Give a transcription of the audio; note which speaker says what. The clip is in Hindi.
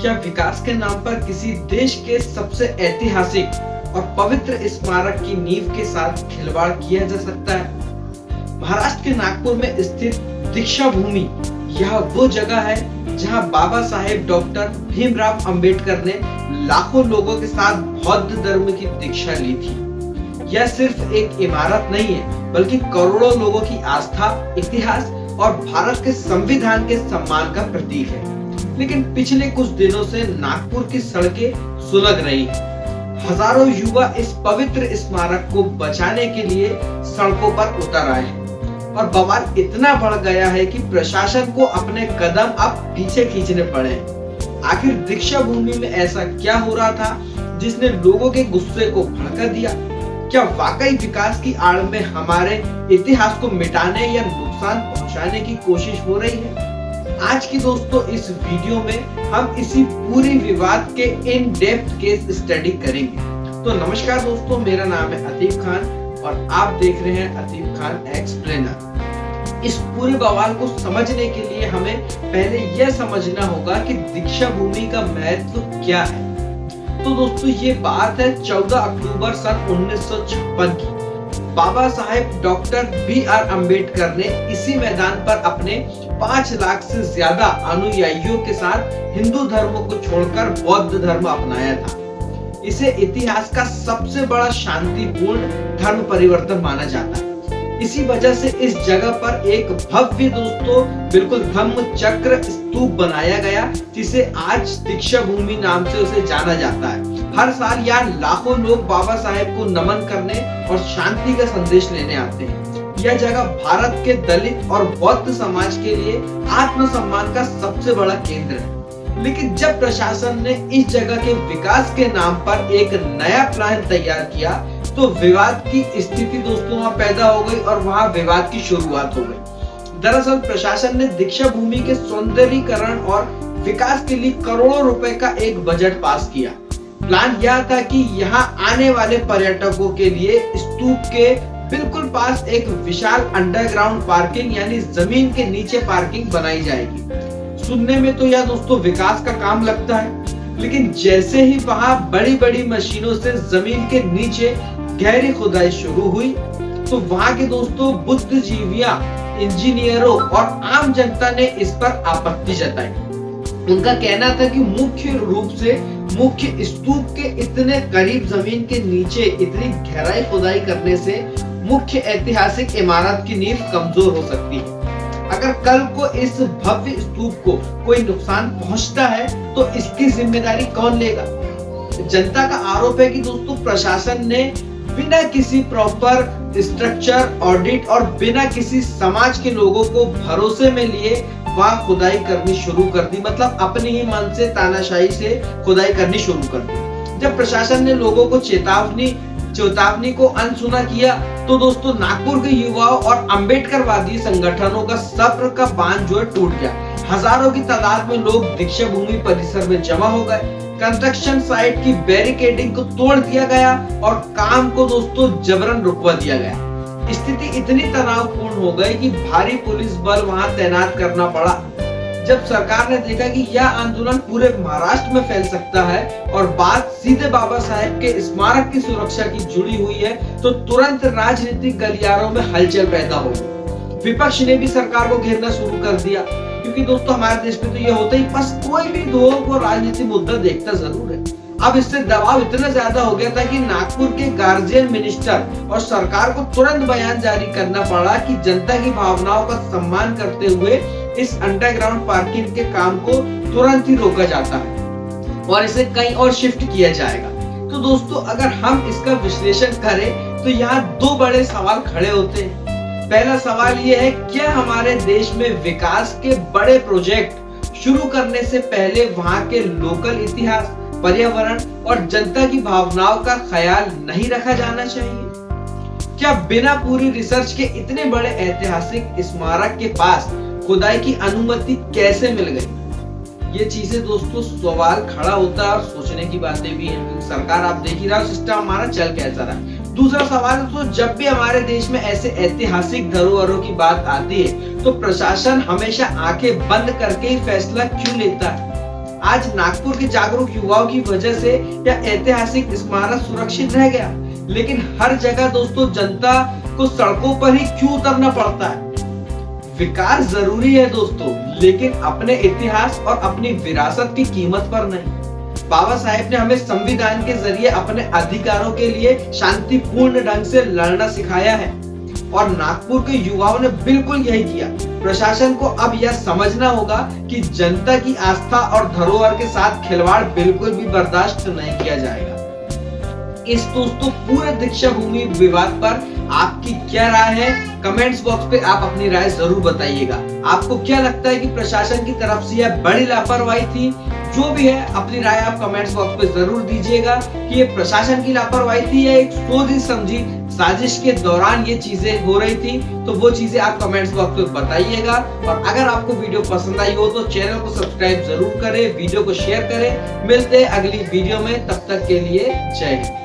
Speaker 1: क्या विकास के नाम पर किसी देश के सबसे ऐतिहासिक और पवित्र स्मारक की नींव के साथ खिलवाड़ किया जा सकता है? महाराष्ट्र के नागपुर में स्थित दीक्षा भूमि यह वो जगह है जहां बाबा साहेब डॉक्टर भीमराव अंबेडकर ने लाखों लोगों के साथ बौद्ध धर्म की दीक्षा ली थी। यह सिर्फ एक इमारत नहीं है, बल्कि करोड़ों लोगों की आस्था, इतिहास और भारत के संविधान के सम्मान का प्रतीक है। लेकिन पिछले कुछ दिनों से नागपुर की सड़कें सुलग रही हैं। हजारों युवा इस पवित्र स्मारक को बचाने के लिए सड़कों पर उतर आए हैं और बवाल इतना बढ़ गया है कि प्रशासन को अपने कदम अब पीछे खींचने पड़े। आखिर दीक्षा भूमि में ऐसा क्या हो रहा था जिसने लोगों के गुस्से को भड़का दिया? क्या वाकई विकास की आड़ में हमारे इतिहास को मिटाने या नुकसान पहुंचाने की कोशिश हो रही है? आज की दोस्तों इस वीडियो में हम इसी पूरी विवाद के इन डेप्थ केस स्टडी करेंगे। तो नमस्कार दोस्तों, मेरा नाम है अतीफ खान और आप देख रहे हैं अतीफ खान एक्सप्लेनर। इस पूरे बवाल को समझने के लिए हमें पहले यह समझना होगा कि दीक्षा भूमि का महत्व क्या है। तो दोस्तों ये बात है 14 अक्टूबर सन 1956 की। Baba Saheb doctor B.R. अम्बेडकर ने इसी मैदान पर अपने 5 लाख से ज्यादा अनुयायियों के साथ हिंदू धर्म को छोड़कर बौद्ध धर्म अपनाया था। इसे इतिहास का सबसे बड़ा शांतिपूर्ण धर्म परिवर्तन माना जाता है। इसी वजह से इस जगह पर एक भव्य दोस्तों बिल्कुल धम्म चक्र स्तूप बनाया गया, जिसे आज दीक्षा भूमि नाम से उसे जाना जाता है। हर साल यहाँ लाखों लोग बाबा साहेब को नमन करने और शांति का संदेश लेने आते हैं। यह जगह भारत के दलित और बौद्ध समाज के लिए आत्मसम्मान का सबसे बड़ा केंद्र है। लेकिन जब प्रशासन ने इस जगह के विकास के नाम पर एक नया प्लान तैयार किया तो विवाद की स्थिति दोस्तों वहां पैदा हो गई और वहां विवाद की शुरुआत हो गई। दरअसल प्रशासन ने दीक्षा भूमि के सौंदर्यीकरण और विकास के लिए करोड़ों रुपए का एक बजट पास किया। प्लान यह था कि यहाँ आने वाले पर्यटकों के लिए स्तूप के बिल्कुल पास एक विशाल अंडरग्राउंड पार्किंग यानी जमीन के नीचे पार्किंग बनाई जाएगी। सुनने में तो यह दोस्तों विकास का काम लगता है, लेकिन जैसे ही वहां बड़ी बड़ी मशीनों से जमीन के नीचे गहरी खुदाई शुरू हुई तो वहां के दोस्तों बुद्धिजीवियों, इंजीनियरों और आम जनता ने इस पर आपत्ति जताई। उनका कहना था कि मुख्य रूप से मुख्य स्तूप के इतने करीब जमीन के नीचे इतनी गहराई खुदाई करने से मुख्य ऐतिहासिक इमारत की नींव कमजोर हो सकती है। अगर कल को इस भव्य स्तूप को कोई नुकसान पहुंचता है तो इसकी जिम्मेदारी कौन लेगा? जनता का आरोप है कि दोस्तों प्रशासन ने बिना किसी प्रॉपर स्ट्रक्चर ऑडिट और बिना किसी समाज के लोगों को भरोसे में लिए वहां खुदाई करनी शुरू कर दी। मतलब अपने ही मन से तानाशाही से खुदाई करनी शुरू कर दी। जब प्रशासन ने लोगों को चेतावनी को अनसुना किया तो दोस्तों नागपुर के युवाओं और अम्बेडकरवादी संगठनों का सब्र का बांध जो है टूट गया। हजारों की तादाद में लोग दीक्षा भूमि परिसर में जमा हो गए। कंस्ट्रक्शन साइट की बैरिकेडिंग को तोड़ दिया गया और काम को दोस्तों जबरन रुकवा दिया गया। स्थिति इतनी तनावपूर्ण हो गई कि भारी पुलिस बल वहां तैनात करना पड़ा। जब सरकार ने देखा कि यह आंदोलन पूरे महाराष्ट्र में फैल सकता है और बात सीधे बाबा साहेब के स्मारक की सुरक्षा की जुड़ी हुई है तो तुरंत राजनीतिक गलियारों में हलचल पैदा हो गई। विपक्ष ने भी सरकार को घेरना शुरू कर दिया, क्योंकि दोस्तों हमारे देश में तो ये होता ही, बस कोई भी वो राजनीतिक मुद्दा देखता जरूर है। अब इससे दबाव इतना ज्यादा हो गया था कि नागपुर के गार्जियन मिनिस्टर और सरकार को तुरंत बयान जारी करना पड़ा कि जनता की भावनाओं का सम्मान करते हुए इस अंडरग्राउंड पार्किंग के काम को तुरंत ही रोका जाता है और इसे कहीं और शिफ्ट किया जाएगा। तो दोस्तों अगर हम इसका विश्लेषण करें तो यहाँ 2 बड़े सवाल खड़े होते हैं। पहला सवाल ये है, क्या हमारे देश में विकास के बड़े प्रोजेक्ट शुरू करने से पहले वहां के लोकल इतिहास, पर्यावरण और जनता की भावनाओं का ख्याल नहीं रखा जाना चाहिए? क्या बिना पूरी रिसर्च के इतने बड़े ऐतिहासिक स्मारक के पास खुदाई की अनुमति कैसे मिल गई? ये चीजें दोस्तों सवाल खड़ा होता है और सोचने की बातें भी हैं। सरकार आप देख ही रहा हो सिस्टम हमारा चल कैसा रहा है। दूसरा सवाल तो जब भी हमारे देश में ऐसे ऐतिहासिक धरोहरों की बात आती है तो प्रशासन हमेशा आंखें बंद करके ही फैसला क्यों लेता है? आज नागपुर के जागरूक युवाओं की वजह से यह ऐतिहासिक स्मारक सुरक्षित रह गया, लेकिन हर जगह दोस्तों जनता को सड़कों पर ही क्यों उतरना पड़ता है? विकास जरूरी है दोस्तों, लेकिन अपने इतिहास और अपनी विरासत की कीमत पर नहीं। बाबा साहेब ने हमें संविधान के जरिए अपने अधिकारों के लिए शांतिपूर्ण ढंग से लड़ना सिखाया है और नागपुर के युवाओं ने बिल्कुल यही किया। प्रशासन को अब यह समझना होगा कि जनता की आस्था और धरोहर के साथ खिलवाड़ बिल्कुल भी बर्दाश्त नहीं किया जाएगा। इस दोस्तों पूरे दीक्षा भूमि विवाद पर आपकी क्या राय है? कमेंट्स बॉक्स पे आप अपनी राय जरूर बताइएगा। आपको क्या लगता है कि प्रशासन की तरफ से यह बड़ी लापरवाही थी? जो भी है अपनी राय आप कमेंट्स बॉक्स पे जरूर दीजिएगा कि ये प्रशासन की लापरवाही थी या एक सोची समझी साजिश के दौरान ये चीजें हो रही थी। तो वो चीजें आप कमेंट्स बॉक्स पे बताइएगा। और अगर आपको वीडियो पसंद आई हो तो चैनल को सब्सक्राइब जरूर करें, वीडियो को शेयर करें। मिलते हैं अगली वीडियो में, तब तक के लिए जय हिंद।